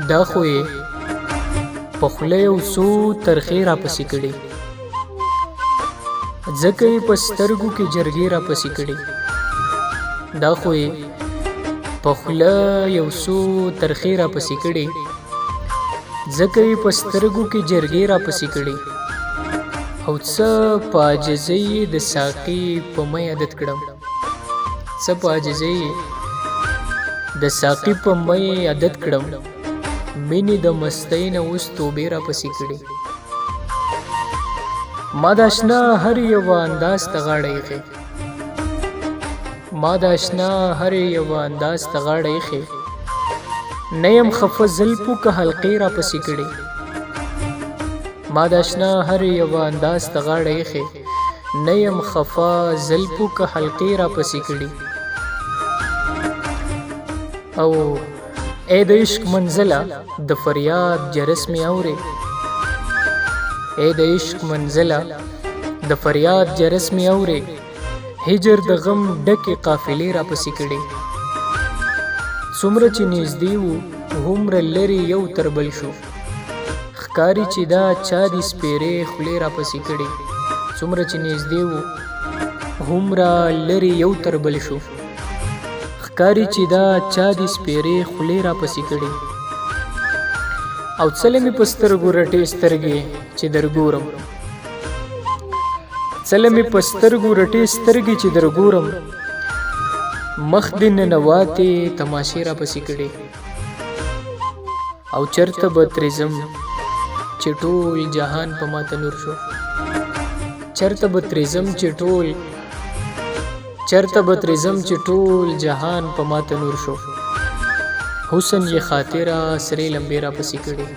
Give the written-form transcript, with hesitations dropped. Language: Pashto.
دا خو یې په خوله یو څو ترخې راپسې کړې، ځکه یې په سترګو کې جرګې راپسې کړې. دا خو یې په خوله یو څو ترخې راپسې کړې، ځکه یې په سترګو کې جرګې راپسې کړې. او څه په عاجزۍ د ساقي په مۍ عادت کړم، څه په عاجزۍ د ساقي په مۍ عادت کړم، مینې د مستۍ نه اوس توبې راپسې کړې. ما د اشنا هر یوه انداز ته غاړه ایښې، ما د اشنا هر یوه انداز ته غاړه ایښې، نه یم خفه زلفو که حلقې راپسې کړې. ما د اشنا هر یوه انداز ته غاړه ایښې، نه یم خفه زلفو که حلقې راپسې کړې. او ای د عشق منزله د فریاد جرس مې اورې، ای د عشق منزله د فریاد جرس مې اورې، هجر د غم ډکې قافلې راپسې کړې. څومره چې نږدې وو هومره لرې یو تر بل شو، ښکاري چې دا چا دې سپېرې خولې راپسې کړې. څومره چې نږدې وو هومره لرې یو تر بل شو، ښکاري چې دا چا دې سپېرې خولې راپسې کړې. او څله مې په سترګو رټې سترګې چې درګورم، څله مې په سترګو رټې سترګې چې درګورم، مخ دې ننواتې تماشې راپسې کړې. او چرته به ترې ځم چې ټول جهان په ماته نور شو، چرته به ترې ځم چې ټول جهان په ماته نور شو، حسن یې خاطره سرې لمبې راپسې کړې.